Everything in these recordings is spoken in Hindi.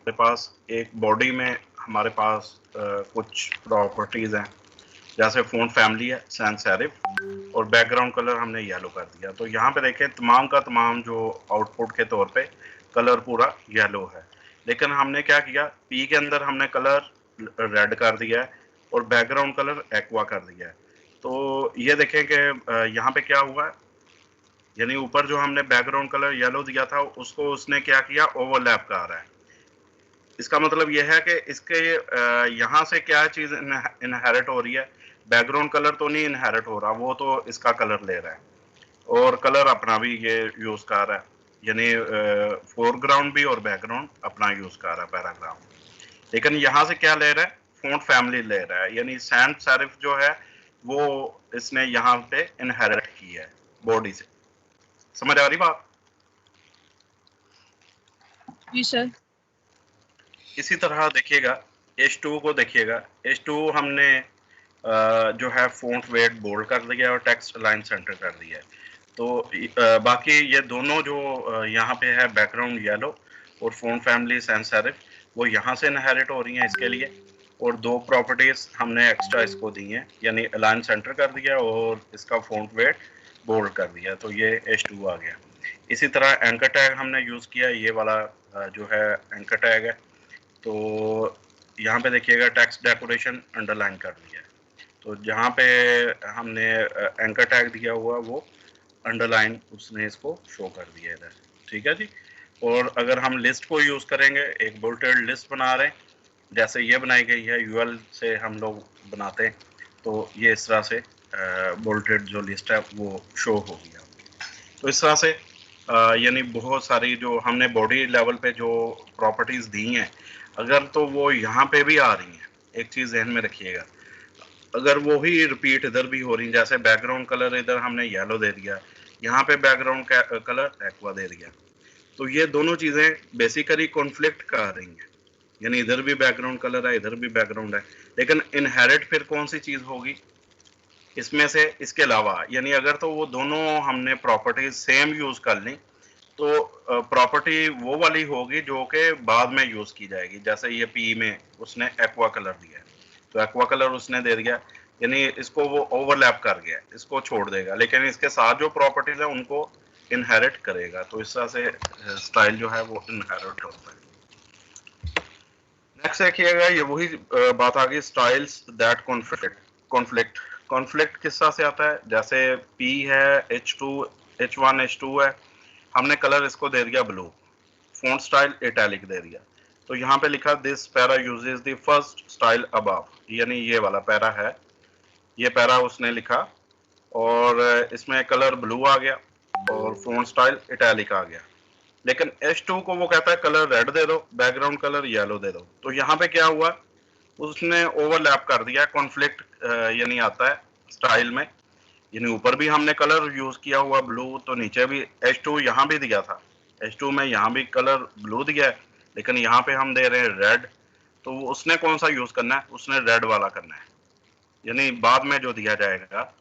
हमारे पास एक बॉडी में हमारे पास कुछ प्रॉपर्टीज हैं, जैसे फ़ॉन्ट फैमिली है सैंस सेरिफ और बैकग्राउंड कलर हमने येलो कर दिया। तो यहाँ पे देखें तमाम का तमाम जो आउटपुट के तौर पे कलर पूरा येलो है, लेकिन हमने क्या किया, पी के अंदर हमने कलर रेड कर दिया है और बैकग्राउंड कलर एक्वा कर दिया है। तो ये देखें कि यहाँ पे क्या हुआ है, यानी ऊपर जो हमने बैकग्राउंड कलर येलो दिया था उसको उसने क्या किया, ओवरलैप कर रहा है। इसका मतलब यह है कि इसके यहाँ से क्या चीज़ इनहेरिट हो रही है, बैकग्राउंड कलर तो नहीं इनहेरिट हो रहा, वो तो इसका कलर ले रहा है और कलर अपना भी ये यूज़ कर रहा है, यानी फोरग्राउंड भी और बैकग्राउंड अपना यूज़ कर रहा है पैराग्राउंड। लेकिन यहाँ से क्या ले रहा है, फ़ॉन्ट फैमिली ले रहा है, यानी सैंस सेरिफ जो है वो इसने यहाँ पे इनहेरिट की है बॉडी से। समझ आ रही बात? जी सर। इसी तरह देखिएगा H2 को देखिएगा, H2 हमने जो है फ़ॉन्ट वेट बोल्ड कर दिया और टेक्स्ट अलाइन सेंटर कर दिया है। तो बाकी ये दोनों जो यहाँ पे है बैकग्राउंड येलो और फ़ॉन्ट फैमिली सैंस सेरिफ, वो यहाँ से इनहेरिट हो रही हैं इसके लिए, और दो प्रॉपर्टीज़ हमने एक्स्ट्रा इसको दी हैं, यानी अलाइन सेंटर कर दिया और इसका फ़ॉन्ट वेट बोल्ड कर दिया, तो ये H2 आ गया। इसी तरह एंकर टैग हमने यूज़ किया, ये वाला जो है एंकर टैग है। तो यहाँ पे देखिएगा टेक्स्ट डेकोरेशन अंडरलाइन कर दिया है, तो जहाँ पे हमने एंकर टैग दिया हुआ वो अंडरलाइन उसने इसको शो कर दिया इधर, ठीक है जी। और अगर हम लिस्ट को यूज़ करेंगे, एक बुलेटेड लिस्ट बना रहे हैं, जैसे ये बनाई गई है यूएल से हम लोग बनाते हैं, तो ये इस तरह से बुलेटेड जो लिस्ट है वो शो होगी। तो इस तरह से यानी बहुत सारी जो हमने बॉडी लेवल पे जो प्रॉपर्टीज़ दी हैं, अगर तो वो यहाँ पे भी आ रही हैं, एक चीज़ ज़हन में रखिएगा, अगर वो ही रिपीट इधर भी हो रही हैं, जैसे बैकग्राउंड कलर इधर हमने येलो दे दिया, यहाँ पे बैकग्राउंड कलर एक्वा दे दिया, तो ये दोनों चीज़ें बेसिकली कॉन्फ्लिक्ट कर रही हैं, यानी इधर भी बैकग्राउंड कलर है इधर भी बैकग्राउंड है, लेकिन इनहेरिट फिर कौन सी चीज़ होगी इसमें से, इसके अलावा, यानी अगर तो वो दोनों हमने प्रॉपर्टीज सेम यूज कर ली तो प्रॉपर्टी वो वाली होगी जो कि बाद में यूज की जाएगी। जैसे ये पी में उसने एक्वा कलर दिया है, तो एक्वा कलर उसने दे दिया, यानी इसको वो ओवरलैप कर गया, इसको छोड़ देगा, लेकिन इसके साथ जो प्रॉपर्टीज है उनको इनहेरिट करेगा, तो इस तरह से स्टाइल जो है वो इनहेरिट होता है। नेक्स्ट देखिएगा, ये वही बात आ गई, स्टाइल्स दैट कॉन्फ्लिक्ट कॉन्फ्लिक्ट किस तरह से आता है, जैसे P है, H1 H2 है, हमने कलर इसको दे दिया ब्लू, फॉन्ट स्टाइल इटैलिक दे दिया, तो यहाँ पे लिखा this para uses the first style above, यानी ये वाला पैरा है, ये पैरा उसने लिखा और इसमें कलर ब्लू आ गया और फॉन्ट स्टाइल इटैलिक आ गया, लेकिन H2 को वो कहता है कलर रेड दे दो, बैकग्राउंड कलर येलो दे दो, तो यहाँ पे क्या हुआ, उसने ओवरलैप कर दिया, कॉन्फ्लिक्ट यानी आता है स्टाइल में, यानी ऊपर भी हमने कलर यूज किया हुआ ब्लू, तो नीचे भी H2 यहाँ भी दिया था, H2 में यहाँ भी कलर ब्लू दिया है, लेकिन यहाँ पे हम दे रहे हैं रेड, तो उसने कौन सा यूज करना है, उसने रेड वाला करना है, यानी बाद में जो दिया जाएगा,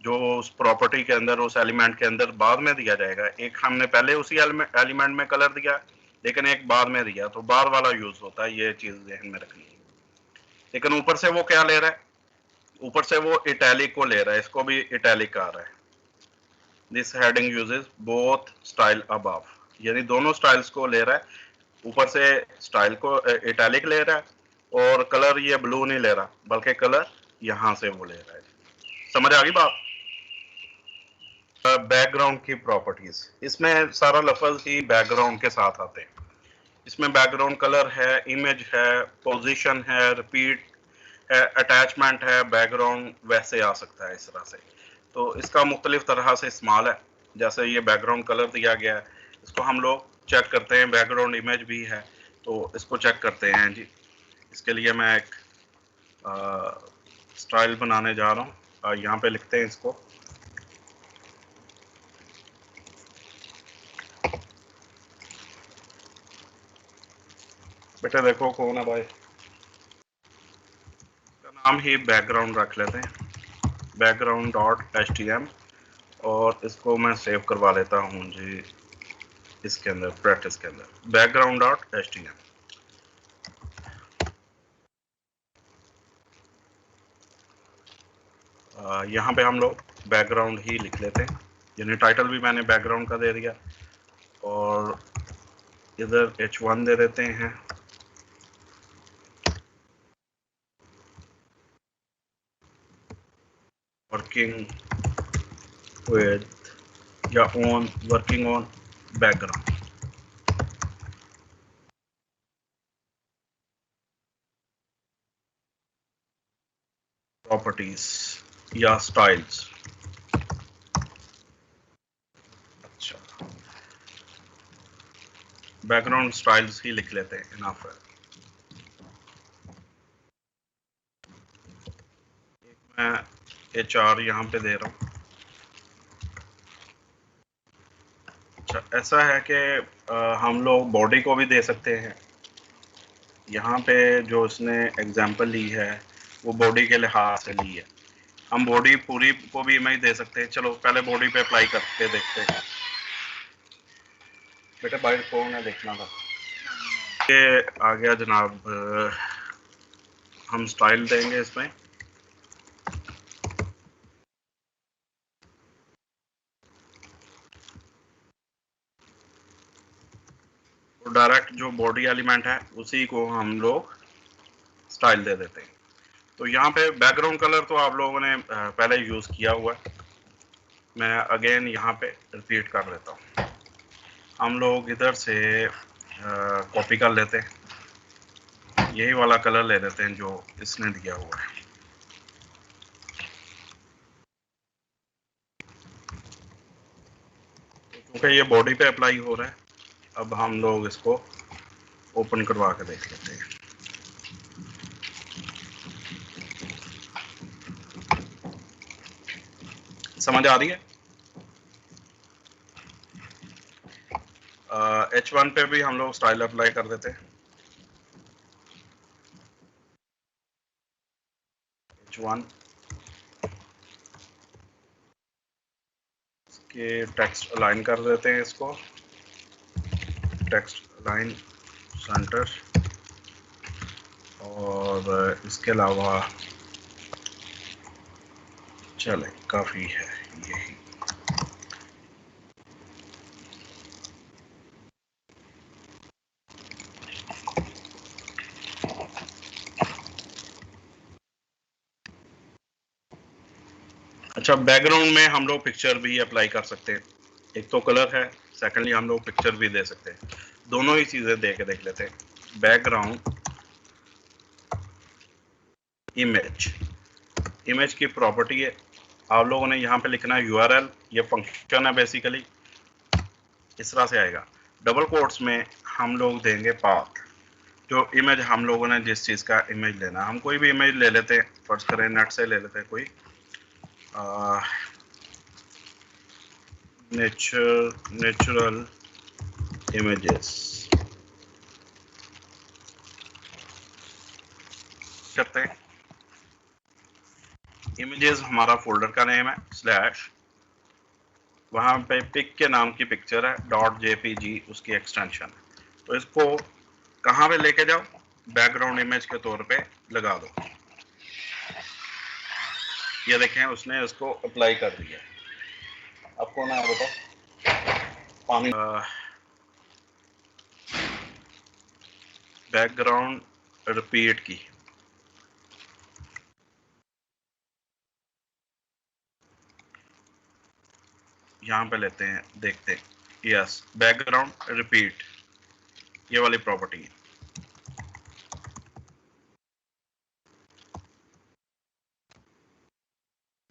जो उस प्रॉपर्टी के अंदर उस एलिमेंट के अंदर बाद में दिया जाएगा, एक हमने पहले उसी एलिमेंट में कलर दिया लेकिन एक बाद में दिया, तो बाद वाला यूज होता है, ये चीज ध्यान में रखनी है। लेकिन ऊपर से वो क्या ले रहा है, ऊपर से वो इटैलिक को ले रहा है, इसको भी इटैलिक आ रहा है, this heading uses both style above, यानी दोनों स्टाइल्स को ले रहा है, ऊपर से स्टाइल को इटैलिक ले रहा है और कलर ये ब्लू नहीं ले रहा बल्कि कलर यहां से वो ले रहा है। समझ आ गई बात? बैकग्राउंड की प्रॉपर्टीज, इसमें सारा लफ्ज ही बैकग्राउंड के साथ आते हैं, इसमें बैकग्राउंड कलर है, इमेज है, पोजीशन है, रिपीट है, अटैचमेंट है, बैकग्राउंड वैसे आ सकता है इस तरह से, तो इसका मुख्तलिफ तरह से इस्तेमाल है। जैसे ये बैकग्राउंड कलर दिया गया है, इसको हम लोग चेक करते हैं, बैकग्राउंड इमेज भी है तो इसको चेक करते हैं जी। इसके लिए मैं एक स्टाइल बनाने जा रहा हूँ, यहाँ पे लिखते हैं इसको, बेटा देखो कौन है भाई, नाम ही बैकग्राउंड रख लेते हैं, background.htm, और इसको मैं सेव करवा लेता हूँ जी इसके अंदर, प्रैक्टिस के अंदर background.htm। यहाँ पे हम लोग बैकग्राउंड ही लिख लेते हैं, यानी टाइटल भी मैंने बैकग्राउंड का दे दिया, और इधर H1 दे देते हैं। वर्किंग विद या on, working on background. Properties या स्टाइल्स। अच्छा, बैकग्राउंड स्टाइल्स ही लिख लेते हैं, इनफ है। मैं HR यहाँ पे दे रहा हूँ। अच्छा, ऐसा है कि हम लोग बॉडी को भी दे सकते हैं। यहाँ पे जो उसने एग्जांपल ली है वो बॉडी के लिहाज से ली है। हम बॉडी पूरी को भी इमेज दे सकते हैं। चलो पहले बॉडी पे अप्लाई करके देखते हैं। बेटा बाहर कौन है देखना था। ये आ गया जनाब, हम स्टाइल देंगे इसमें। तो डायरेक्ट जो बॉडी एलिमेंट है उसी को हम लोग स्टाइल दे देते हैं। तो यहाँ पे बैकग्राउंड कलर तो आप लोगों ने पहले यूज किया हुआ है, मैं अगेन यहाँ पे रिपीट कर देता हूँ। हम लोग इधर से कॉपी कर लेते हैं, यही वाला कलर ले लेते हैं जो इसने दिया हुआ है। क्योंकि ये बॉडी पे अप्लाई हो रहा है, अब हम लोग इसको ओपन करवा के देख लेते हैं। समझ आ रही है? H1 पे भी हम लोग स्टाइल अप्लाई कर देते हैं। H1 के टेक्स्ट अलाइन कर देते हैं, इसको टेक्स्ट अलाइन सेंटर, और इसके अलावा चले काफ़ी है यही। अच्छा, बैकग्राउंड में हम लोग पिक्चर भी अप्लाई कर सकते हैं। एक तो कलर है, सेकेंडली हम लोग पिक्चर भी दे सकते हैं। दोनों ही चीज़ें दे के देख लेते हैं। बैकग्राउंड इमेज की प्रॉपर्टी है, आप लोगों ने यहाँ पे लिखना है URL, ये फंक्शन है बेसिकली, इस तरह से आएगा। डबल कोट्स में हम लोग देंगे पाथ, जो इमेज हम लोगों ने जिस चीज़ का इमेज लेना, हम कोई भी इमेज ले लेते हैं, फर्ज करें नेट से ले लेते हैं कोई नेचुरल इमेजेस करते हैं। इमेजेस हमारा फोल्डर का नेम है, स्लैश, वहाँ पे पिक के नाम की पिक्चर है, .jpg उसकी एक्सटेंशन है। तो इसको कहाँ पे लेके जाओ, बैकग्राउंड इमेज के तौर पे लगा दो। ये देखें उसने इसको अप्लाई कर दिया। अब कौन है बताओ, पानी। बैकग्राउंड रिपीट की यहाँ पे लेते हैं, देखते हैं, यस बैकग्राउंड रिपीट, ये वाली प्रॉपर्टी है।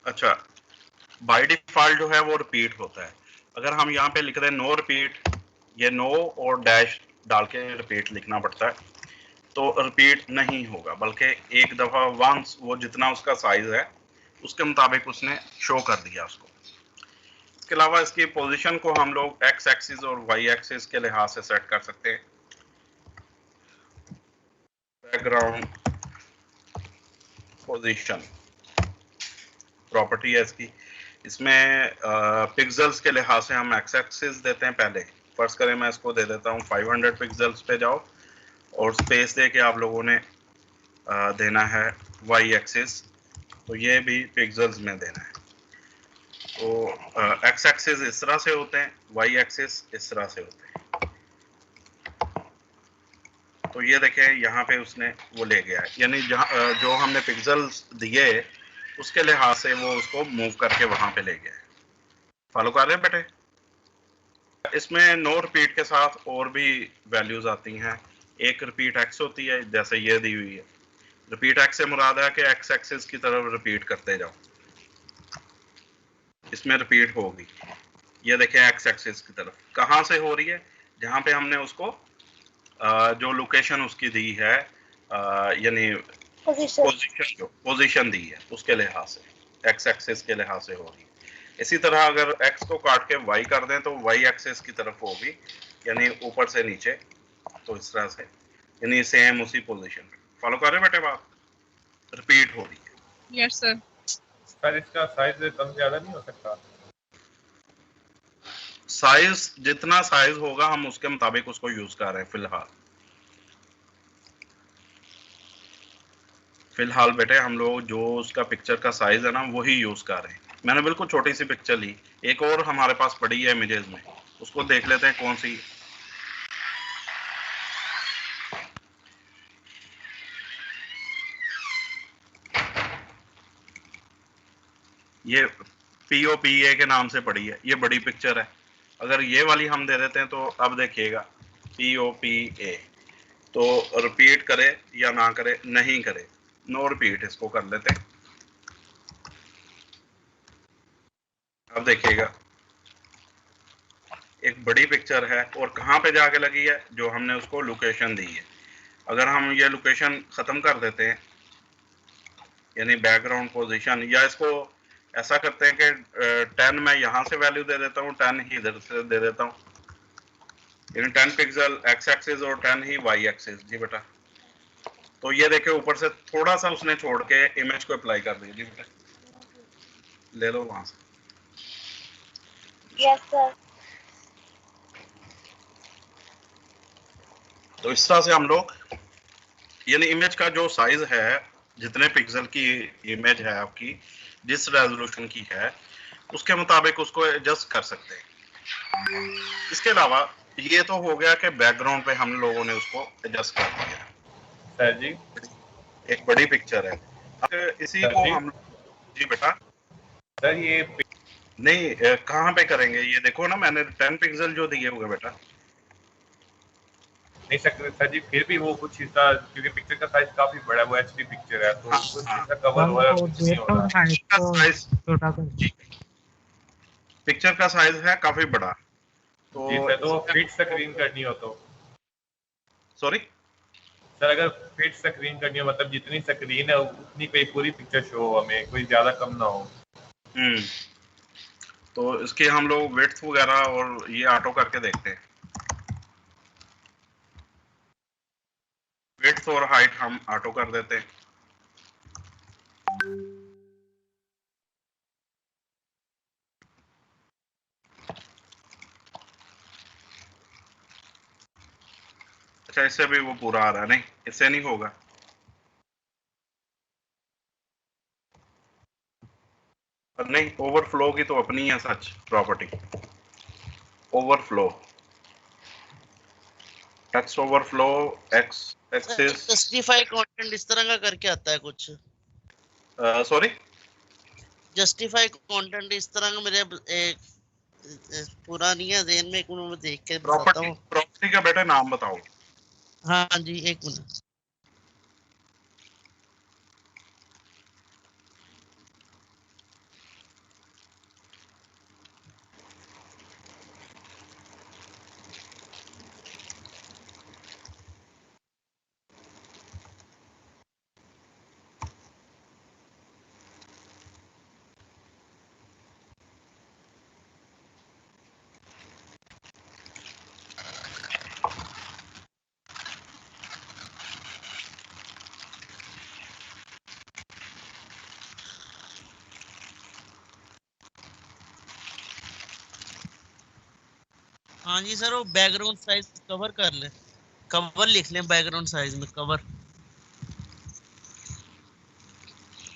अच्छा, बाय डिफॉल्ट जो है वो रिपीट होता है। अगर हम यहाँ पे लिख रहे हैं नो रिपीट, ये नो और डैश डाल के रिपीट लिखना पड़ता है, तो रिपीट नहीं होगा, बल्कि एक दफ़ा वंस वो जितना उसका साइज है उसके मुताबिक उसने शो कर दिया उसको। इसके अलावा इसकी पोजीशन को हम लोग एक्स एक्सिस और वाई एक्सिस के लिहाज से सेट कर सकते हैं। बैकग्राउंड पोजीशन प्रॉपर्टी है इसकी, इसमें पिक्सल्स के लिहाज से हम एक्स एक्सिस देते हैं पहले। फर्स्ट करें मैं इसको दे देता हूँ 500 पिक्सल्स पे जाओ, और स्पेस दे के आप लोगों ने देना है वाई एक्सिस तो ये भी पिक्सल्स में देना है। तो एक्स एक्सिस इस तरह से होते हैं, वाई एक्सिस इस तरह से होते हैं। तो ये देखें यहाँ पे उसने वो ले गया, यानी जहाँ जो हमने पिक्सल्स दिए उसके लिहाज से वो उसको मूव करके वहां पे ले गया। फॉलो कर रहे हैं बेटे? इसमें नो रिपीट के साथ और भी वैल्यूज आती हैं। एक रिपीट एक्स होती है, जैसे ये दी हुई है। रिपीट एक्स से मुराद है कि एक्स एक्सिस की तरफ रिपीट करते जाओ, इसमें रिपीट होगी। ये देखें एक्स एक्सिस की तरफ कहाँ से हो रही है, जहां पे हमने उसको जो लोकेशन उसकी दी है, यानी पोजीशन दी है, उसके लिहाज से एक्स एक्सिस के लिहाज से होगी। इसी तरह अगर एक्स को काट के वाई कर दें तो वाई एक्सिस की तरफ होगी, यानी ऊपर से नीचे, तो इस तरह से, यानी सेम उसी पोजीशन पे। फॉलो कर रहे बेटे बात? रिपीट हो रही है। Yes sir. सर इसका साइज कम ज्यादा नहीं हो सकता? साइज जितना साइज होगा हम उसके मुताबिक उसको यूज कर रहे हैं फिलहाल बेटे हम लोग जो उसका पिक्चर का साइज है ना वही यूज कर रहे हैं। मैंने बिल्कुल छोटी सी पिक्चर ली, एक और हमारे पास पड़ी है इमेजेस में, उसको देख लेते हैं कौन सी। ये POPA के नाम से पड़ी है, ये बड़ी पिक्चर है। अगर ये वाली हम दे देते हैं तो अब देखिएगा POPA, तो रिपीट करे या ना करे, नहीं करे, नो रिपीट इसको कर लेते हैं। अब देखिएगा एक बड़ी पिक्चर है और कहाँ पे जाके लगी है, जो हमने उसको लोकेशन दी है। अगर हम ये लोकेशन खत्म कर देते हैं, यानी बैकग्राउंड पोजीशन, या इसको ऐसा करते हैं कि 10 मैं यहाँ से वैल्यू दे देता हूँ, 10 ही इधर से दे देता हूँ, यानी 10 पिक्सल एक्स एक्सिस और 10 ही वाई एक्सिस। जी बेटा, तो ये देखे ऊपर से थोड़ा सा उसने छोड़ के इमेज को अप्लाई कर दिया। जी बेटा ले लो वहां से। Yes sir. तो इस तरह से हम लोग, यानी इमेज का जो साइज है, जितने पिक्सल की इमेज है आपकी, जिस रेजोल्यूशन की है, उसके मुताबिक उसको एडजस्ट कर सकते हैं। इसके अलावा ये तो हो गया कि बैकग्राउंड पे हम लोगों ने उसको एडजस्ट कर दिया। सर जी एक बड़ी पिक्चर है, अब इसी को हम, जी बेटा सर ये नहीं कहाँ पे करेंगे, ये देखो ना मैंने 10 पिक्सल जो दिए हुए बेटा। नहीं सकते सर जी, फिर भी वो कुछ हिस्सा, क्योंकि पिक्चर का साइज काफी बड़ा है, वो HD पिक्चर है, तो कुछ हिस्सा कवर हो रहा है, कुछ नहीं हो रहा। पिक्चर का साइज है काफी बड़ा, जी सर, तो फिट स्क्रीन करनी हो तो? सॉरी सर अगर फिट स्क्रीन करनी हो, मतलब जितनी स्क्रीन है उतनी कोई पूरी पिक्चर शो हो, हमें कोई ज्यादा कम ना हो। तो इसके हम लोग विड्थ वगैरह और ये ऑटो करके देखते हैं। विड्थ और हाइट हम ऑटो कर देते हैं। अच्छा, इससे भी वो पूरा आ रहा है? नहीं, इससे नहीं होगा। नहीं, ओवरफ्लो की तो अपनी है सच property, overflow, text overflow, x axis. Justify content इस तरह का करके आता है कुछ। सॉरी, जस्टिफाई कंटेंट इस तरह का मेरे पूरा नहीं है ज़हन में, एक मिनट में देख के बताता हूँ। प्रॉपर्टी का बेटा नाम बताओ। हाँ जी, एक मिनट। हाँ जी सर, वो बैकग्राउंड साइज कवर कर ले, कवर लिख लें बैकग्राउंड साइज में, कवर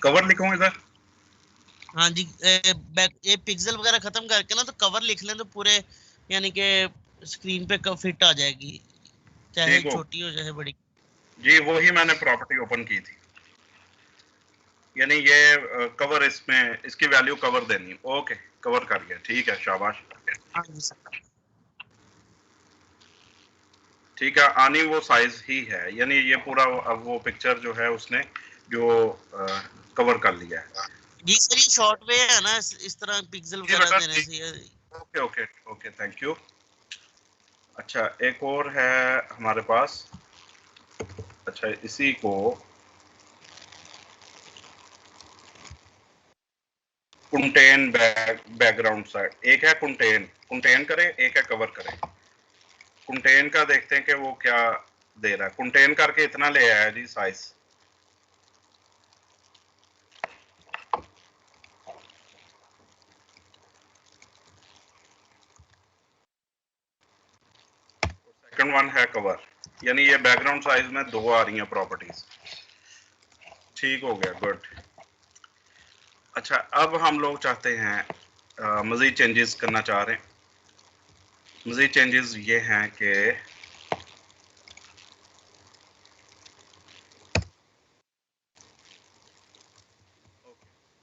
कवर लिखूं इधर? हाँ जी, ये पिक्सल वगैरह खत्म करके ना तो कवर लिख लें तो पूरे यानी कि स्क्रीन पे फिट आ जाएगी, चाहे ठीक हो छोटी हो चाहे बड़ी। जी, वही मैंने प्रॉपर्टी ओपन की थी, यानी ये कवर इसमें इसकी वैल्यू कवर देनी। ओके, कवर कर गया, ठीक है, शाबाश। हाँ जी सर। ठीक है, आनी वो साइज ही है, यानी ये पूरा अब वो पिक्चर जो है उसने जो कवर कर लिया है। जी सर, ये शॉर्ट वे है ना, इस तरह पिक्सल जी वगैरह बेटा, देने ठीक। से। Okay okay okay, thank you. अच्छा, एक और है हमारे पास। अच्छा, इसी को कंटेन बैकग्राउंड साइड, एक है कंटेन करें, एक है कवर करें। कंटेन का देखते हैं कि वो क्या दे रहा है। कंटेन करके इतना ले आया जी साइज। सेकंड वन है कवर, यानी ये बैकग्राउंड साइज में दो आ रही हैं प्रॉपर्टीज। ठीक हो गया, गुड। अच्छा, अब हम लोग चाहते हैं मजीद चेंजेस करना चाह रहे हैं। मजीद चेंजेस ये हैं कि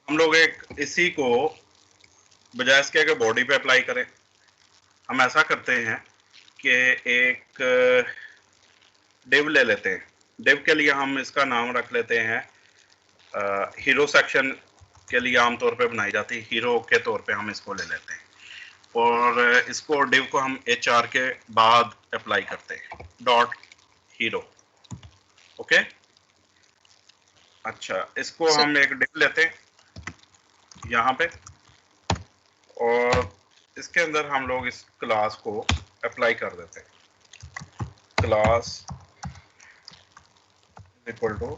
हम लोग एक इसी को बजाय इसके कि बॉडी पे अप्लाई करें, हम ऐसा करते हैं कि एक डिव ले लेते हैं। डिव के लिए हम इसका नाम रख लेते हैं हीरो सेक्शन के लिए आमतौर पे बनाई जाती है, हीरो के तौर पे हम इसको ले लेते हैं और इसको डिव को हम HR के बाद अप्लाई करते हैं, डॉट हीरो। ओके, अच्छा, इसको सर हम एक डिव लेते हैं यहाँ पे और इसके अंदर हम लोग इस क्लास को अप्लाई कर देते हैं। Class equal to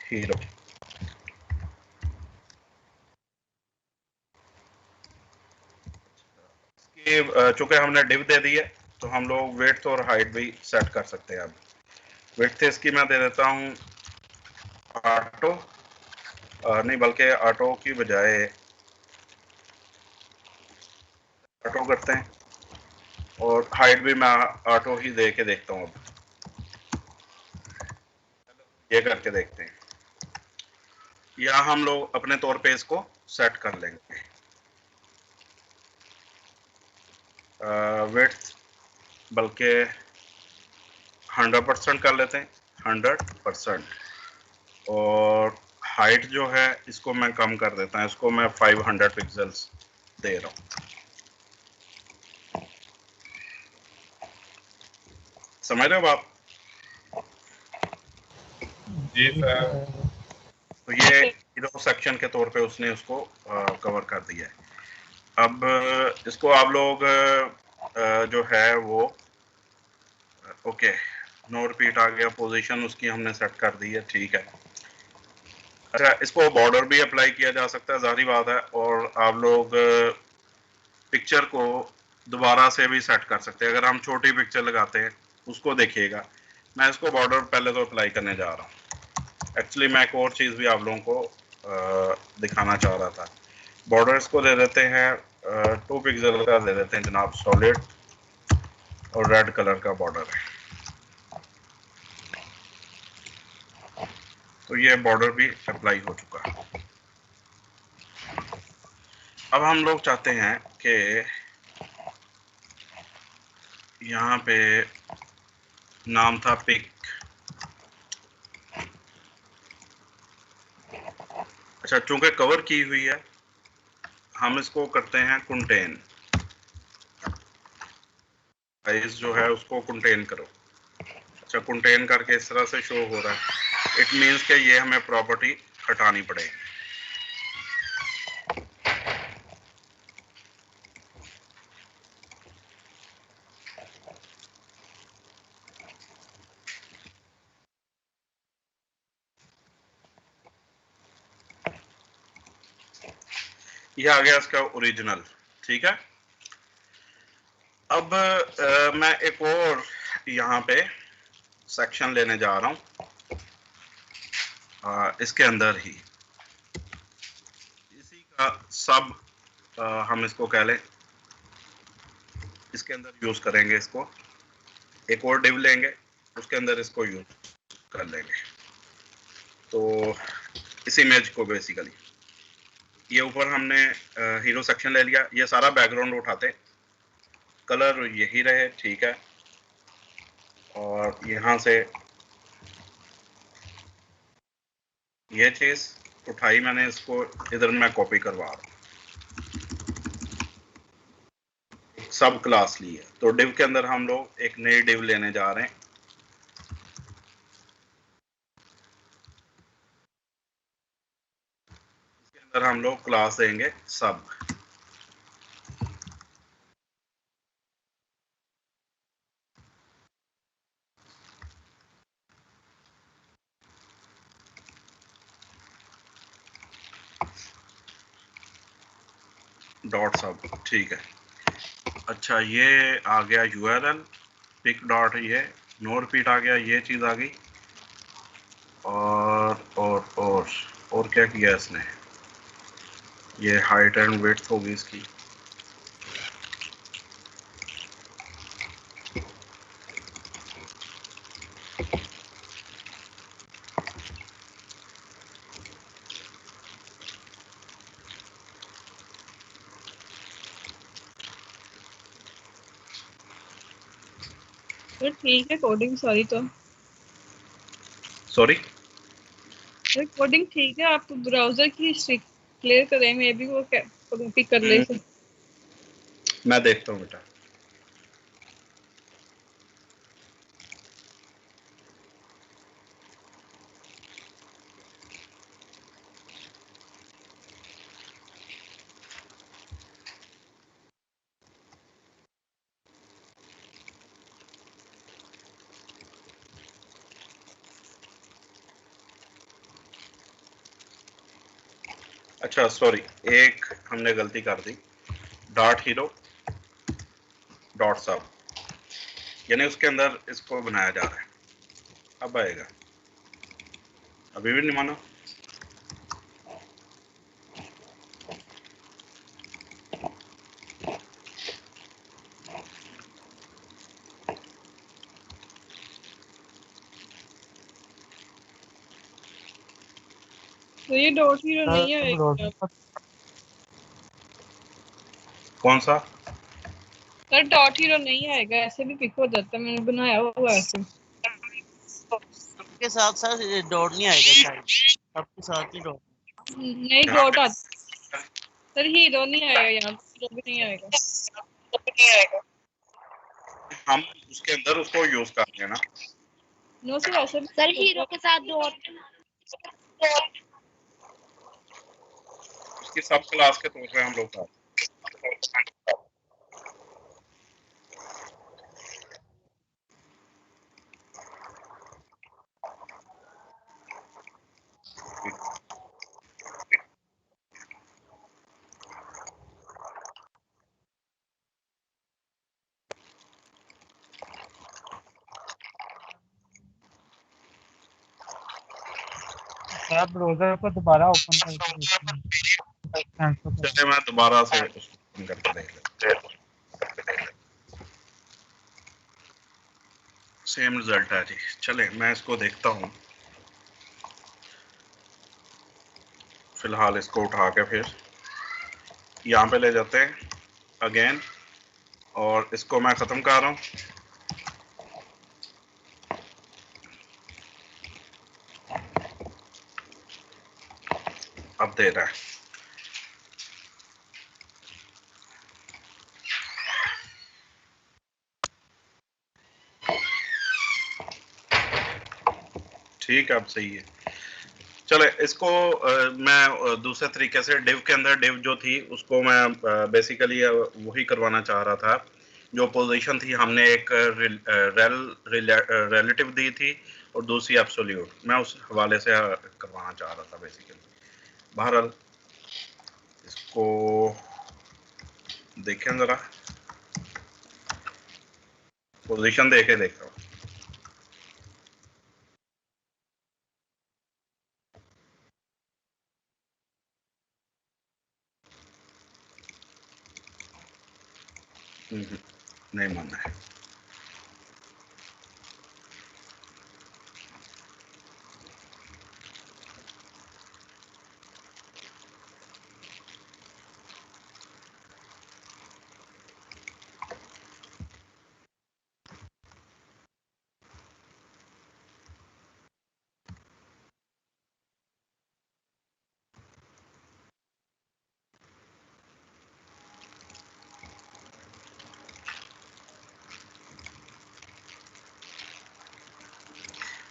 hero. चूंकि हमने डिव दे दी है तो हम लोग विड्थ और हाइट भी सेट कर सकते हैं। अब विड्थ इसकी मैं दे देता हूँ ऑटो, नहीं बल्कि ऑटो की बजाय ऑटो करते हैं और हाइट भी मैं ऑटो ही दे के देखता हूँ। अब ये करके देखते हैं, या हम लोग अपने तौर पे इसको सेट कर लेंगे। विड्थ बल्कि 100% कर लेते हैं, 100%। और हाइट जो है इसको मैं कम कर देता हूँ, इसको मैं 500 पिक्सल्स दे रहा हूँ। समझ रहे हो आप? जी सर। तो ये हीरो सेक्शन के तौर पे उसने उसको कवर कर दिया है। अब इसको आप लोग जो है वो ओके, नो रिपीट आ गया, पोजीशन उसकी हमने सेट कर दी है, ठीक है। अच्छा, इसको बॉर्डर भी अप्लाई किया जा सकता है, जाहिर बात है, और आप लोग पिक्चर को दोबारा से भी सेट कर सकते हैं। अगर हम छोटी पिक्चर लगाते हैं उसको देखिएगा, मैं इसको बॉर्डर पहले तो अप्लाई करने जा रहा हूँ। एक्चुअली मैं एक और चीज़ भी आप लोगों को दिखाना चाह रहा था। बॉर्डर इसको दे देते हैं 2 पिक्सल का दे देते हैं जनाब, सॉलिड और रेड कलर का बॉर्डर है। तो ये बॉर्डर भी अप्लाई हो चुका है। अब हम लोग चाहते हैं कि यहाँ पे नाम था पिक। अच्छा, चूंकि कवर की हुई है हम इसको करते हैं कंटेन। साइज जो है उसको कंटेन करो। अच्छा, कंटेन करके इस तरह से शो हो रहा है, इट मीन्स कि ये हमें प्रॉपर्टी हटानी पड़ेगी। ये आ गया इसका ओरिजिनल, ठीक है। अब मैं एक और यहाँ पे सेक्शन लेने जा रहा हूँ इसके अंदर ही। सब हम इसको कह लें, इसके अंदर यूज करेंगे इसको। एक और डिव लेंगे, उसके अंदर इसको यूज कर लेंगे। तो इस इमेज को बेसिकली ये ऊपर हमने हीरो सेक्शन ले लिया, ये सारा बैकग्राउंड उठाते, कलर यही रहे, ठीक है। और यहाँ से ये चीज उठाई मैंने, इसको इधर मैं कॉपी करवा रहा हूँ, सब क्लास ली है। तो डिव के अंदर हम लोग एक नई डिव लेने जा रहे हैं। इसके अंदर हम लोग क्लास देंगे सब। डॉट सब, ठीक है। अच्छा, ये आ गया URL पिक डॉट, ये नो रिपीट आ गया, ये चीज आ गई। और क्या किया इसने, ये हाइट एंड विड्थ होगी इसकी। तो ठीक है कोडिंग, सॉरी तो सॉरी, कोडिंग ठीक है। आप ब्राउजर की हिस्ट्री क्लियर करें, मे भी वो कॉपी कर ले। मैं देखता हूँ बेटा। अच्छा सॉरी, एक हमने गलती कर दी, डॉट हीरो डॉट सब, यानी उसके अंदर इसको बनाया जा रहा है। अब आएगा, अभी भी नहीं माना। तो ये डॉट हीरो नहीं है कौन सा? सर? डॉट हीरो नहीं आएगा, ऐसे भी पिक हो जाता है, मैंने बनाया हुआ है ऐसे। सबके साथ साथ डॉट नहीं आएगा शायद, सबके साथ ही डॉट नहीं, डॉट आता सर, हीरो नहीं आएगा यहाँ, हीरो भी नहीं आएगा। हम उसके अंदर उसको यूज कर लेना। नो सर, ऐसे भी सर हीरो के साथ डॉट, उसकी सब क्लास के तौर पे हम लोग कर। आप ब्राउज़र को दोबारा ओपन करके देखिए। चलिए मैं दोबारा से ओपन करके देख लेता हूँ। सेम रिजल्ट है जी। चले मैं इसको देखता हूँ। फिलहाल इसको उठा के फिर यहाँ पे ले जाते हैं अगेन, और इसको मैं ख़त्म कर रहा हूँ। अब दे रहा है। ठीक है, अब सही है। चले इसको मैं दूसरे तरीके से डिव के अंदर डिव जो थी उसको मैं बेसिकली वही करवाना चाह रहा था। जो पोजीशन थी हमने एक रिलेटिव दी थी और दूसरी एब्सोल्यूट, मैं उस हवाले से करवाना चाह रहा था बेसिकली। बहरहाल इसको देखें ज़रा, पोजीशन देखे देख रहा हूँ। नहीं मानना है।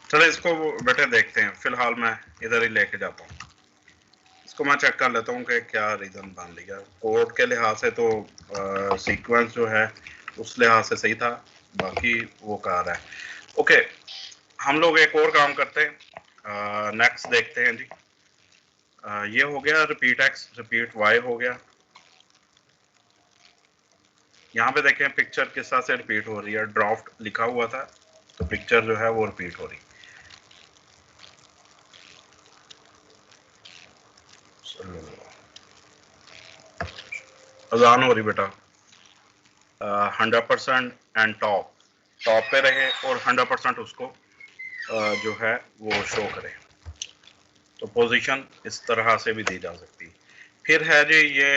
चलो इसको बेटे देखते हैं, फिलहाल मैं इधर ही लेके जाता हूँ। इसको मैं चेक कर लेता हूँ कि क्या रीज़न बन लिया। कोड के लिहाज से तो सीक्वेंस जो है उस लिहाज से सही था, बाकी वो कह रहा है। ओके, हम लोग एक और काम करते हैं, नेक्स्ट देखते हैं जी। ये हो गया रिपीट एक्स, रिपीट वाई हो गया। यहाँ पे देखें पिक्चर किस तरह से रिपीट हो रही है। ड्राफ्ट लिखा हुआ था तो पिक्चर जो है वो रिपीट हो रही। अजान हो रही बेटा। 100% एंड टॉप पे रहे और 100% उसको जो है वो शो करे। तो पोजीशन इस तरह से भी दी जा सकती है। फिर है जी ये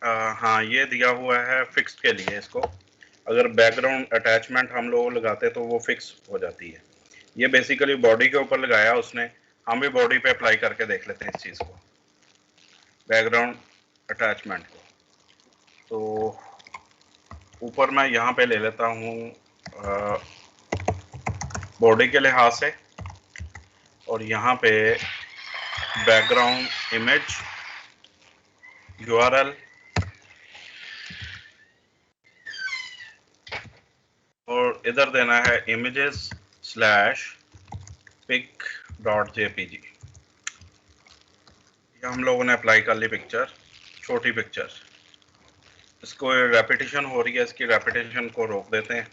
हाँ, ये दिया हुआ है फिक्स्ड के लिए। इसको अगर बैकग्राउंड अटैचमेंट हम लोग लगाते तो वो फिक्स हो जाती है। ये बेसिकली बॉडी के ऊपर लगाया उसने, हम भी बॉडी पे अप्लाई करके देख लेते हैं इस चीज़ को, बैकग्राउंड अटैचमेंट को। तो ऊपर मैं यहाँ पे ले लेता हूँ बॉडी के लिहाज से, और यहाँ पे बैकग्राउंड इमेज URL और इधर देना है images/pic.jpg। ये हम लोगों ने अप्लाई कर ली पिक्चर, छोटी पिक्चर। इसको रेपिटेशन हो रही है, इसकी रेपिटेशन को रोक देते हैं।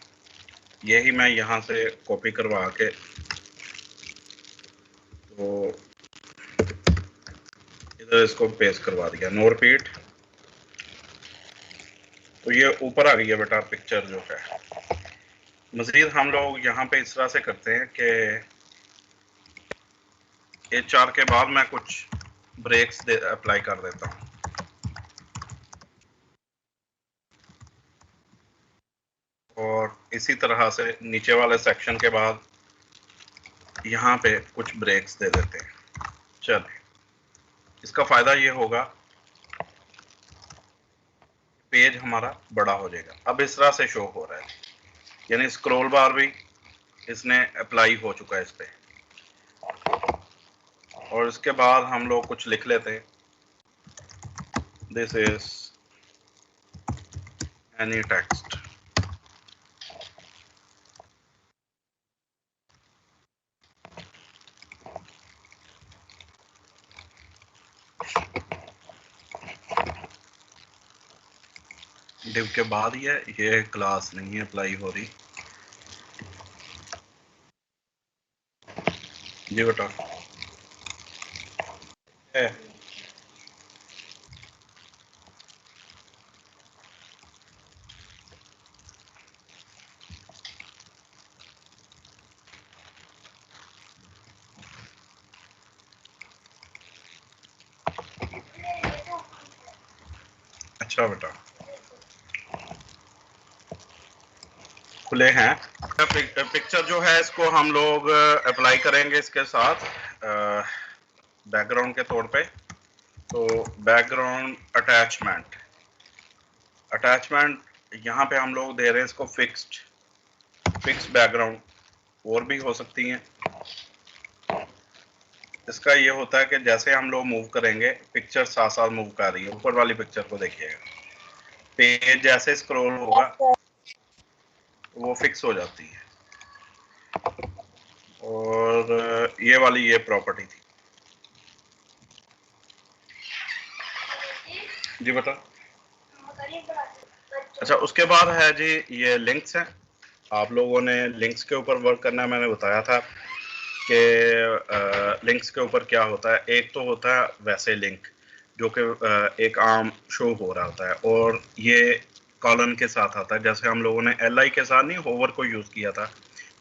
यही मैं यहाँ से कॉपी करवा के तो इधर इसको पेस्ट करवा दिया, नो रिपीट। तो ये ऊपर आ गई है बेटा पिक्चर जो है। मजीद हम लोग यहाँ पे इस तरह से करते हैं कि HR के बाद मैं कुछ ब्रेक्स अप्लाई कर देता हूँ। और इसी तरह से नीचे वाले सेक्शन के बाद यहाँ पे कुछ ब्रेक्स दे देते हैं। चलिए, इसका फ़ायदा ये होगा पेज हमारा बड़ा हो जाएगा। अब इस तरह से शो हो रहा है, यानी स्क्रॉल बार भी इसने अप्लाई हो चुका है इस पे। और इसके बाद हम लोग कुछ लिख लेते हैं, this is any text. Div के बाद ही है, ये क्लास नहीं है अप्लाई हो रही जी बेटा है। अच्छा बेटा, खुले हैं। पिक्चर जो है इसको हम लोग अप्लाई करेंगे इसके साथ बैकग्राउंड के तौर पे। तो बैकग्राउंड अटैचमेंट यहाँ पे हम लोग दे रहे हैं इसको फिक्स्ड बैकग्राउंड, और भी हो सकती हैं। इसका ये होता है कि जैसे हम लोग मूव करेंगे पिक्चर साथ साथ मूव कर रही है। ऊपर वाली पिक्चर को देखिएगा, पेज जैसे स्क्रॉल होगा वो फिक्स हो जाती है। और ये वाली ये प्रॉपर्टी थी जी बेटा। अच्छा, उसके बाद है जी ये लिंक्स हैं। आप लोगों ने लिंक्स के ऊपर वर्क करना, मैंने बताया था कि लिंक्स के ऊपर क्या होता है। एक तो होता है वैसे लिंक जो कि एक आम शो हो रहा होता है, और ये कॉलन के साथ आता है, जैसे हम लोगों ने li के साथ नहीं होवर को यूज किया था।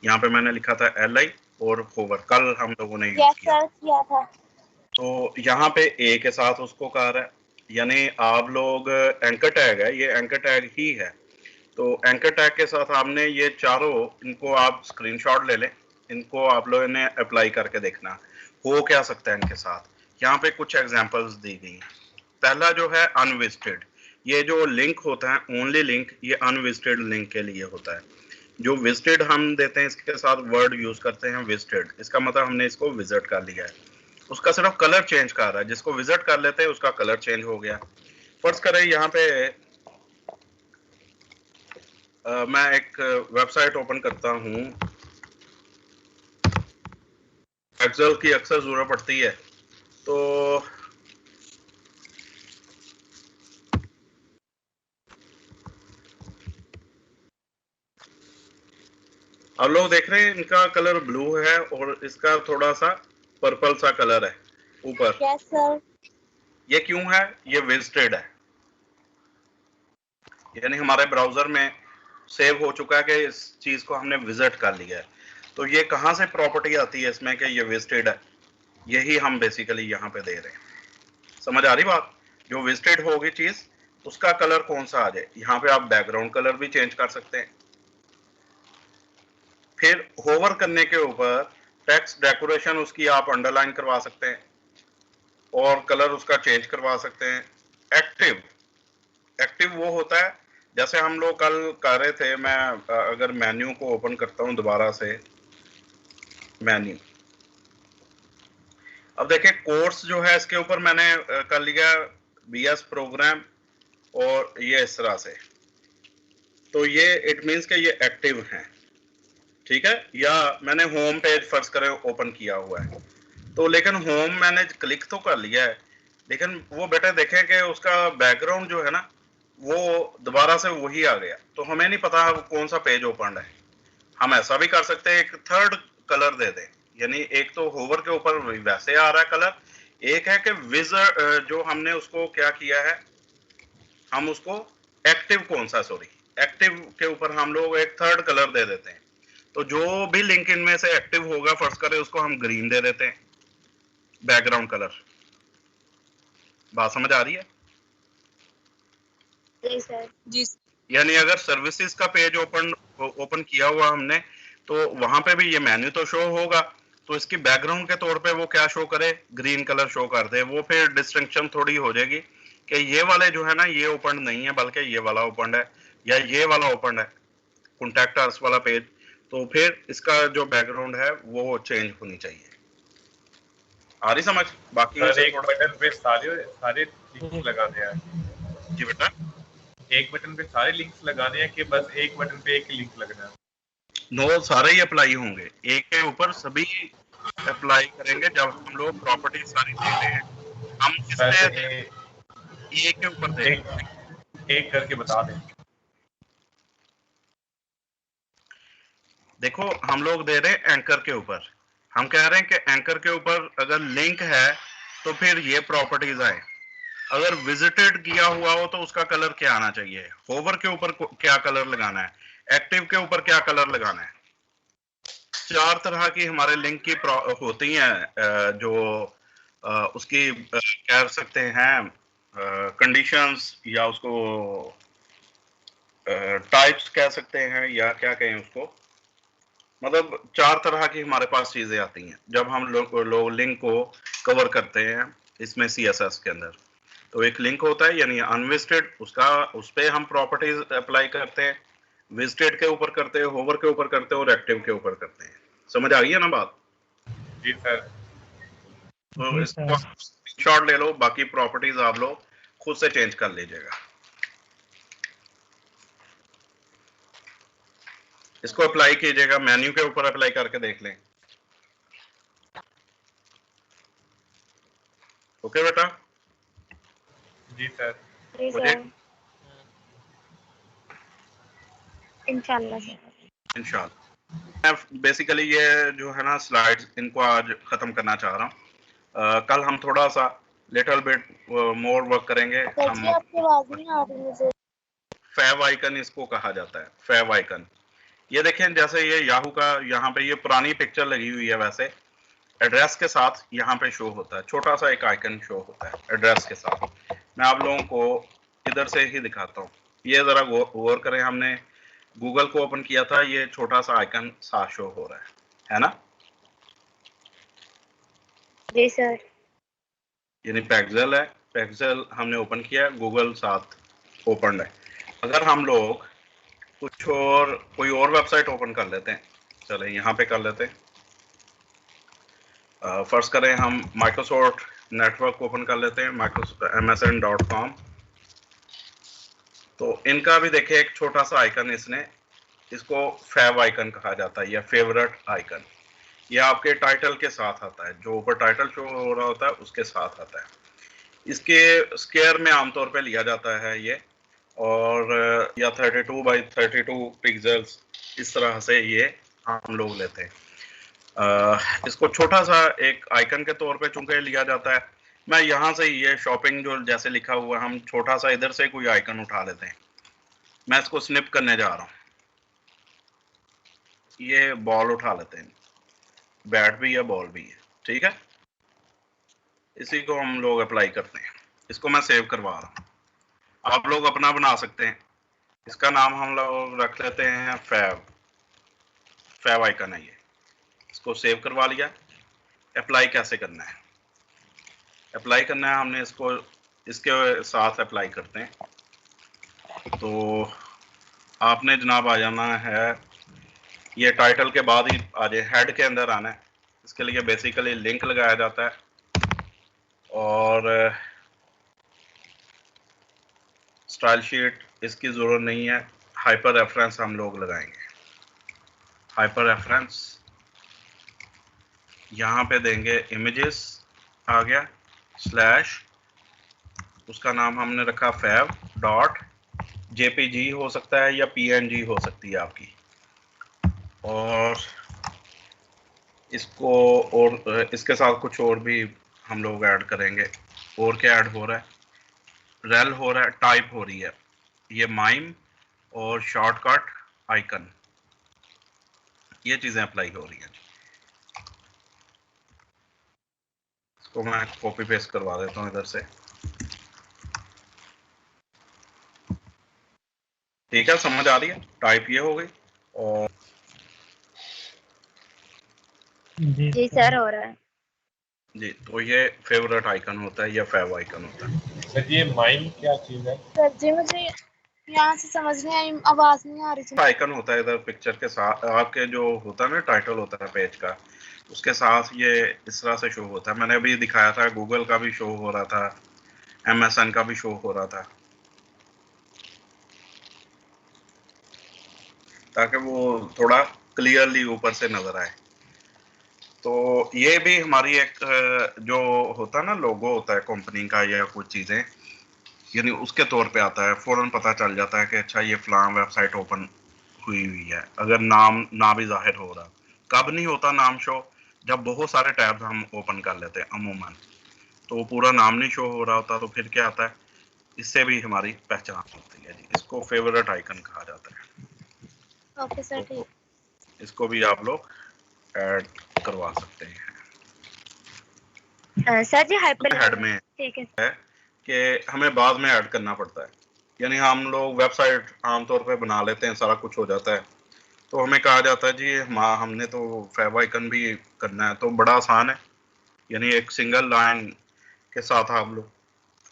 यहाँ पे मैंने लिखा था li और होवर, कल हम लोगों ने यूज किया था। तो यहाँ पे a के साथ उसको कहा है, यानी आप लोग एंकर टैग है, ये एंकर टैग ही है। तो एंकर टैग के साथ आपने ये चारों, इनको आप स्क्रीनशॉट ले लें, इनको आप लोगों ने अप्लाई करके देखना हो क्या सकता है इनके साथ। यहाँ पे कुछ एग्जांपल्स दी गई। पहला जो है अनविजिटेड, ये जो लिंक होता है ओनली लिंक, ये अनविजिटेड लिंक के लिए होता है। जो विजिटेड हम देते हैं इसके साथ वर्ड यूज करते हैं विजिटेड, इसका मतलब हमने इसको विजिट कर लिया है, उसका सिर्फ कलर चेंज कर रहा है। जिसको विजिट कर लेते हैं उसका कलर चेंज हो गया। फर्ज करें यहाँ पे मैं एक वेबसाइट ओपन करता हूँ, एक्सेल की अक्सर जरूरत पड़ती है, तो आप लोग देख रहे हैं इनका कलर ब्लू है और इसका थोड़ा सा पर्पल सा कलर है ऊपर। Yes sir. ये क्यों है? ये विजिटेड है, यानी हमारे ब्राउजर में सेव हो चुका है कि इस चीज को हमने विजिट कर लिया है। तो ये कहाँ से प्रॉपर्टी आती है इसमें कि ये विजिटेड है, यही हम बेसिकली यहाँ पे दे रहे हैं। समझ आ रही बात? जो विजिटेड होगी चीज उसका कलर कौन सा आ जाए। यहाँ पे आप बैकग्राउंड कलर भी चेंज कर सकते हैं। फिर होवर करने के ऊपर टेक्स्ट डेकोरेशन उसकी आप अंडरलाइन करवा सकते हैं और कलर उसका चेंज करवा सकते हैं। एक्टिव, एक्टिव वो होता है जैसे हम लोग कल कर रहे थे। मैं अगर मेन्यू को ओपन करता हूं दोबारा से, मेन्यू, अब देखिए कोर्स जो है इसके ऊपर मैंने कर लिया BS प्रोग्राम और ये इस तरह से, तो ये इट मींस कि ये एक्टिव हैं, ठीक है। या मैंने होम पेज फर्ज करें ओपन किया हुआ है, तो लेकिन होम मैंने क्लिक तो कर लिया है, लेकिन वो बेटा देखें कि उसका बैकग्राउंड जो है ना वो दोबारा से वही आ गया, तो हमें नहीं पता कौन सा पेज ओपन है। हम ऐसा भी कर सकते हैं, एक थर्ड कलर दे दें, यानी एक तो होवर के ऊपर वैसे आ रहा है कलर, एक है कि विजर जो हमने उसको क्या किया है, हम उसको एक्टिव कौन सा, सॉरी एक्टिव के ऊपर हम लोग एक थर्ड कलर दे देते हैं। तो जो भी लिंक इनमें से एक्टिव होगा फर्स्ट करें उसको हम ग्रीन दे देते हैं बैकग्राउंड कलर। बात समझ आ रही है? जी सर। जी यानी अगर सर्विसेज का पेज ओपन किया हुआ हमने, तो वहां पे भी ये मेन्यू तो शो होगा, तो इसकी बैकग्राउंड के तौर पे वो क्या शो करे, ग्रीन कलर शो कर दे। वो फिर डिस्टिंक्शन थोड़ी हो जाएगी कि ये वाले जो है ना ये ओपन नहीं है बल्कि ये वाला ओपन है या ये वाला ओपन है, कॉन्टैक्ट अस वाला पेज। तो फिर इसका जो बैकग्राउंड है वो चेंज होनी चाहिए। आ रही समझ? बाकी एक बटन पे सारे लिंक्स लगाने हैं। जी बेटा, एक बटन पे सारे लिंक्स लगाने हैं कि बस एक बटन पे एक लिंक लगना है? नो, सारे ही अप्लाई होंगे, एक के ऊपर सभी अप्लाई करेंगे। जब हम लोग प्रॉपर्टी सारी दे रहे हैं हम किसने एक के ऊपर दे, एक करके बता दें। देखो हम लोग दे रहे हैं एंकर के ऊपर, हम कह रहे हैं कि एंकर के ऊपर अगर लिंक है तो फिर ये प्रॉपर्टीज आए। अगर विजिटेड किया हुआ हो तो उसका कलर क्या आना चाहिए, होवर के ऊपर क्या कलर लगाना है, एक्टिव के ऊपर क्या कलर लगाना है। 4 तरह की हमारे लिंक की होती हैं जो उसकी कह सकते हैं कंडीशंस, या उसको टाइप्स कह सकते हैं, या क्या कहें उसको, मतलब 4 तरह की हमारे पास चीजें आती हैं जब हम लोग लिंक को कवर करते हैं इसमें CSS के अंदर। तो एक लिंक होता है यानी अनविजिटेड, उस पे हम प्रॉपर्टीज अप्लाई करते हैं, विजिटेड के ऊपर करते हैं, होवर के ऊपर करते हैं और एक्टिव के ऊपर करते हैं। समझ आ गई है ना बात? जी सर। तो इसको शॉट ले लो, बाकी प्रॉपर्टीज आप लोग खुद से चेंज कर लीजिएगा। इसको अप्लाई कीजिएगा, मेन्यू के ऊपर अप्लाई करके देख लें। ओके बेटा? जी सर। जी सर। इंशाल्लाह सर। इंशाल्लाह। मैं बेसिकली ये जो है ना स्लाइड्स, इनको आज खत्म करना चाह रहा हूँ। कल हम थोड़ा सा लिटिल बिट मोर वर्क करेंगे। आपकी आवाज नहीं आ रही मुझे। फैव आइकन इसको कहा जाता है, फैव आइकन। ये देखें जैसे ये याहू का यहाँ पे ये पुरानी पिक्चर लगी हुई है, वैसे एड्रेस के साथ यहाँ पे शो होता है, छोटा सा एक आइकन शो होता है एड्रेस के साथ। मैं आप लोगों को इधर से ही दिखाता हूँ, ये जरा गौर करें। हमने गूगल को ओपन किया था, ये छोटा सा आइकन साथ शो हो रहा है ना? जी सर। यानी पेक्सेल है, पेक्सेल हमने ओपन किया, गूगल साथ ओपन है। अगर हम लोग कुछ और कोई और वेबसाइट ओपन कर लेते हैं, चले यहाँ पे कर लेते हैं। फर्स्ट करें हम माइक्रोसॉफ्ट नेटवर्क ओपन कर लेते हैं, MSN.com। तो इनका भी देखिए एक छोटा सा आइकन, इसको फैव आइकन कहा जाता है या फेवरेट आइकन। ये आपके टाइटल के साथ आता है, जो ऊपर टाइटल शो हो रहा होता है उसके साथ आता है। इसके स्क्वायर में आमतौर पे लिया जाता है ये, और या 32 बाई 32 पिक्सल्स, इस तरह से ये हम लोग लेते हैं। इसको छोटा सा एक आइकन के तौर पे चूंकि लिया जाता है, मैं यहाँ से ये शॉपिंग जो जैसे लिखा हुआ है, हम छोटा सा इधर से कोई आइकन उठा लेते हैं। मैं इसको स्निप करने जा रहा हूँ, ये बॉल उठा लेते हैं, बैट भी है बॉल भी है, ठीक है। इसी को हम लोग अप्लाई करते हैं, इसको मैं सेव करवा रहा हूँ। आप लोग अपना बना सकते हैं, इसका नाम हम लोग रख लेते हैं फैव आइकन है ये। इसको सेव करवा लिया। अप्लाई कैसे करना है? अप्लाई करना है हमने इसको इसके साथ अप्लाई करते हैं। तो आपने जनाब आ जाना है, ये टाइटल के बाद ही आ जाए, हेड के अंदर आना है। इसके लिए बेसिकली लिंक लगाया जाता है, और स्टाइल शीट इसकी ज़रूरत नहीं है, हाइपर रेफरेंस हम लोग लगाएंगे। हाइपर रेफरेंस यहाँ पे देंगे, इमेजेस आ गया, स्लैश, उसका नाम हमने रखा फैव डॉट JPG हो सकता है या PNG हो सकती है आपकी। और इसको और इसके साथ कुछ और भी हम लोग ऐड करेंगे। और क्या ऐड हो रहा है? रेल हो रहा है, टाइप हो रही है, ये माइम और शॉर्टकट आइकन, ये चीज़ें अप्लाई हो रही हैं। इसको मैं कॉपी पेस्ट करवा देता हूँ इधर से, ठीक है, समझ आ रही है? टाइप ये हो गई। और जी सर हो रहा है जी, तो ये फेवरेट आइकन होता है या फैव आइकन होता है। सर ये माइम क्या चीज है? सर जी, मुझे यहाँ से समझ नहीं आई, आवाज नहीं आ रही। आइकन होता है इधर पिक्चर के साथ, आपके जो होता है ना टाइटल होता है पेज का, उसके साथ ये इस तरह से शो होता है। मैंने अभी दिखाया था, गूगल का भी शो हो रहा था, MSN का भी शो हो रहा था, ताकि वो थोड़ा क्लियरली ऊपर से नजर आए। तो ये भी हमारी एक जो होता है ना लोगो होता है कंपनी का या कुछ चीज़ें, यानी उसके तौर पे आता है, फौरन पता चल जाता है कि अच्छा ये फलां वेबसाइट ओपन हुई हुई है। अगर नाम ना भी जाहिर हो रहा, कब नहीं होता नाम शो? जब बहुत सारे टैब्स हम ओपन कर लेते हैं अमूमन, तो पूरा नाम नहीं शो हो रहा होता, तो फिर क्या आता है? इससे भी हमारी पहचान होती है जी। इसको फेवरेट आइकन कहा जाता है। ओके सर, ठीक। इसको भी आप लोग ऐड करवा सकते हैं। सर जी हाइपर हेड में ठीक है कि हमें बाद में ऐड करना पड़ता है, यानी हम लोग वेबसाइट आमतौर पे बना लेते हैं, सारा कुछ हो जाता है, तो हमें कहा जाता है जी हमने तो फैव आइकन भी करना है। तो बड़ा आसान है, यानी एक सिंगल लाइन के साथ आप लोग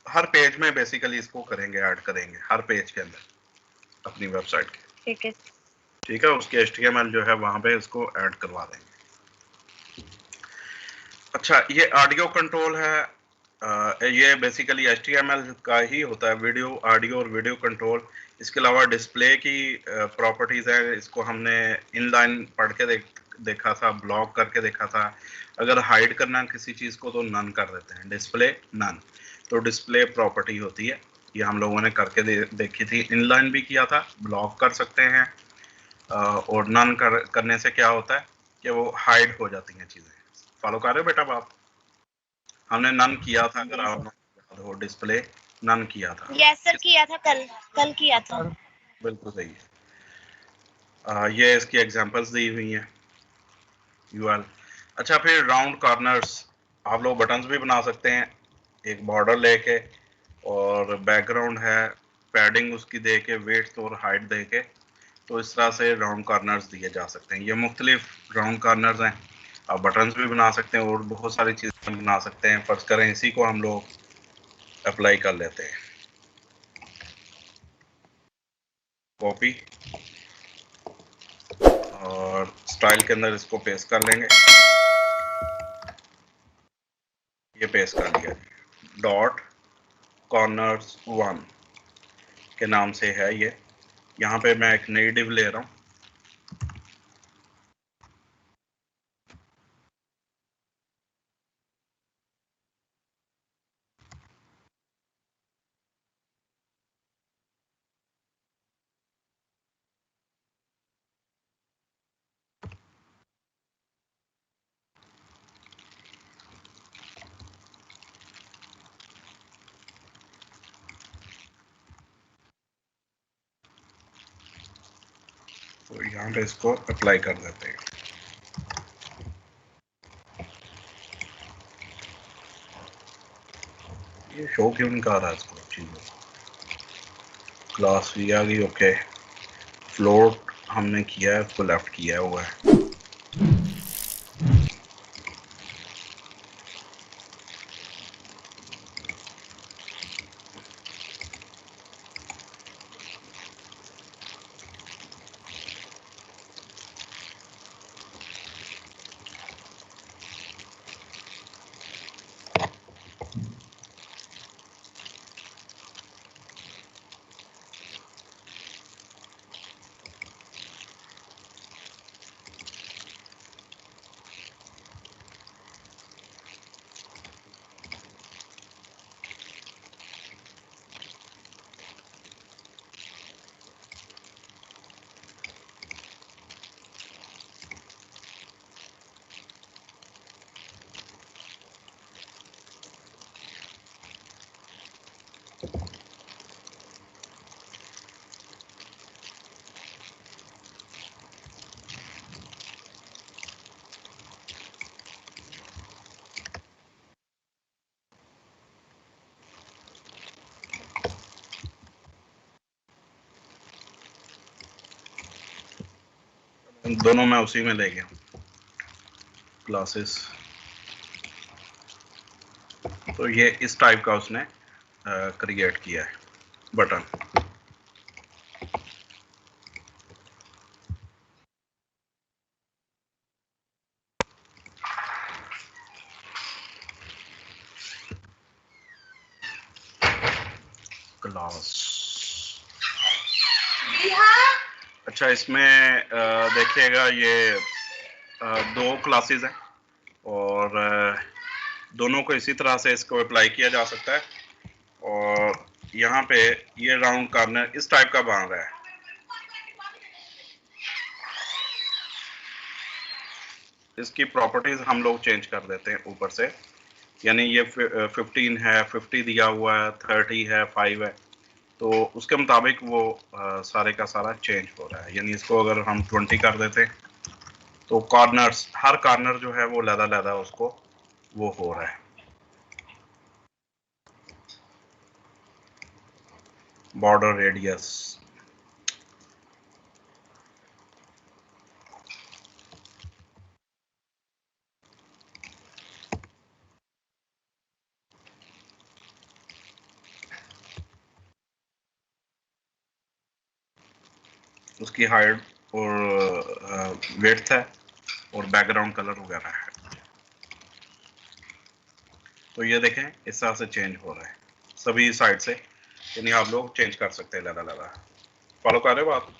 हर पेज में बेसिकली इसको करेंगे, ऐड करेंगे हर पेज के अंदर अपनी वेबसाइट के, ठीक है। उसके HTML जो है वहां पे इसको ऐड करवा देंगे। अच्छा, ये ऑडियो कंट्रोल है, ये बेसिकली HTML का ही होता है, वीडियो ऑडियो और वीडियो कंट्रोल। इसके अलावा डिस्प्ले की प्रॉपर्टीज़ है, इसको हमने इनलाइन पढ़ के देखा था, ब्लॉक करके देखा था। अगर हाइड करना किसी चीज़ को तो नन कर देते हैं, डिस्प्ले नन, तो डिस्प्ले प्रॉपर्टी होती है, ये हम लोगों ने करके देखी थी। इनलाइन भी किया था, ब्लॉक कर सकते हैं, और नन करने से क्या होता है कि वो हाइड हो जाती हैं चीज़ें। फॉलो कर रहे हो बेटा बाप? हमने नन किया था, अगर आप याद हो, डिस्प्ले नन किया था। यस सर, किया था, कल किया था। बिल्कुल सही है। ये इसकी एग्जांपल्स दी हुई हैं यूएल। अच्छा, फिर राउंड कॉर्नर्स आप लोग बटन्स भी बना सकते हैं, एक बॉर्डर लेके और बैकग्राउंड है पैडिंग उसकी दे के, वेट्स और हाइट दे के, तो इस तरह से राउंड कॉर्नर्स दिए जा सकते हैं। ये मुख्तलिफ राउंड कॉर्नर्स हैं। आप बटन्स भी बना सकते हैं और बहुत सारी चीज़ें बना सकते हैं। फर्ज करें इसी को हम लोग अप्लाई कर लेते हैं, कॉपी और स्टाइल के अंदर इसको पेस्ट कर लेंगे। ये पेस्ट कर दिया। डॉट कॉर्नर्स 1 के नाम से है ये। यहाँ पे मैं एक नई डिव ले रहा हूँ। तो यहाँ पे इसको अप्लाई कर देते हैं। ये शो क्यों नहीं कर रहा है इसको चीज़ों? क्लास भी आ गई, ओके। फ्लोट हमने किया है, उसको लेफ्ट किया हुआ है। दोनों मैं उसी में ले गया क्लासेस। तो ये इस टाइप का उसने क्रिएट किया है बटन। क्लास अच्छा, इसमें देखिएगा ये 2 क्लासेस हैं और दोनों को इसी तरह से इसको अप्लाई किया जा सकता है। और यहाँ पे ये राउंड कॉर्नर इस टाइप का बन रहा है। इसकी प्रॉपर्टीज हम लोग चेंज कर देते हैं ऊपर से, यानी ये 15 है, 50 दिया हुआ है, 30 है, 5 है, तो उसके मुताबिक वो सारे का सारा चेंज हो रहा है। यानी इसको अगर हम 20 कर देते हैं तो कॉर्नर्स, हर कॉर्नर जो है वो लहदा उसको वो हो रहा है। बॉर्डर रेडियस उसकी हाइट और विड्थ है और बैकग्राउंड कलर वगैरह है। तो ये देखें इस तरह से चेंज हो रहा है सभी साइड से, यानी आप लोग चेंज कर सकते हैं लहदा। फॉलो कर रहे हो आप?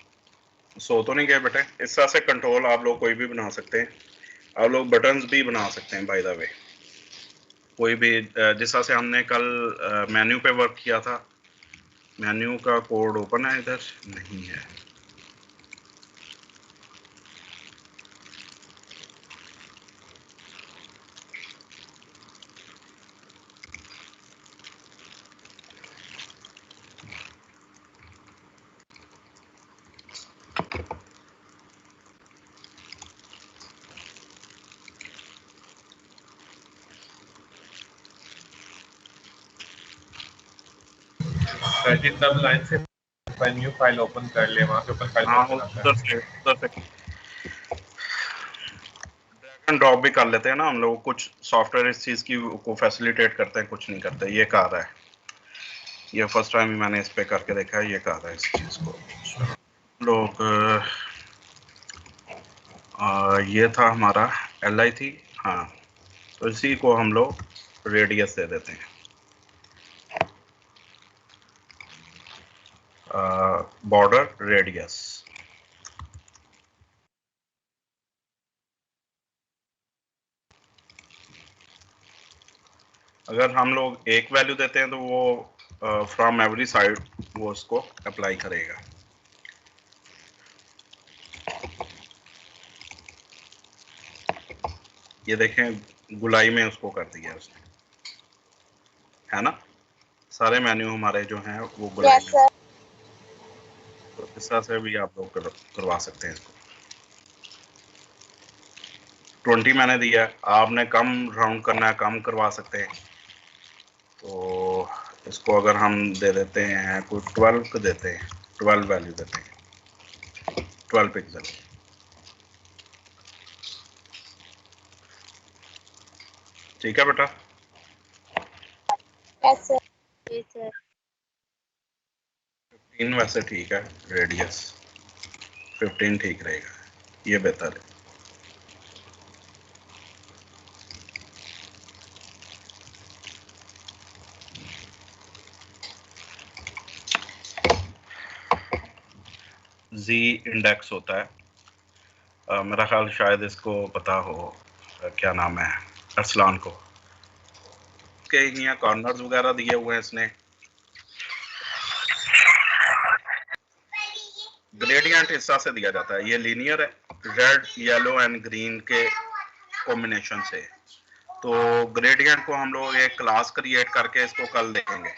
सो तो नहीं गए बेटे? इस तरह से कंट्रोल आप लोग कोई भी बना सकते हैं। आप लोग बटन्स भी बना सकते हैं बाय द वे, कोई भी जिस तरह से हमने कल मेन्यू पे वर्क किया था। मेन्यू का कोड ओपन है? इधर नहीं है। जितना लाइन से न्यू फाइल ओपन कर ले, वहां से ओपन फाइल हाँ उधर से ड्रैग एंड ड्रॉप भी कर लेते हैं ना हम लोग। कुछ सॉफ्टवेयर इस चीज़ की को फैसिलिटेट करते हैं, कुछ नहीं करते। ये कर रहा है, ये फर्स्ट टाइम ही मैंने इस पे करके देखा है, ये कर रहा है इस चीज़ को। लोग ये था हमारा LI थी, हाँ, तो इसी को हम लोग रेडियस दे देते हैं, बॉर्डर रेडियस। अगर हम लोग एक वैल्यू देते हैं तो वो फ्रॉम एवरी साइड वो उसको अप्लाई करेगा। ये देखें गुलाई में उसको कर दिया उसने, है ना। सारे मेन्यू हमारे जो हैं वो गुलाई Yes, में। sir. तो इस तरह से भी आप लोग करवा सकते हैं इसको। 20 मैंने दिया, आपने कम राउंड करना है कम करवा सकते हैं। तो इसको अगर हम दे देते हैं कोई 12 को देते हैं, 12 वैल्यू देते हैं, 12 पिक्सल। ठीक है बेटा। Yes, sir. Yes, sir. 15 वैसे ठीक है, रेडियस 15 ठीक रहेगा, ये बेहतर है। Z इंडेक्स होता है, मेरा ख्याल शायद इसको पता हो, क्या नाम है, अरसलान को। के यहाँ कॉर्नर्स वगैरह दिए हुए हैं इसने। ग्रेडियंट इस तरह से दिया जाता है, ये लीनियर है, रेड येलो एंड ग्रीन के कॉम्बिनेशन से। तो ग्रेडियंट को हम लोग एक क्लास क्रिएट करके इसको कल देखेंगे।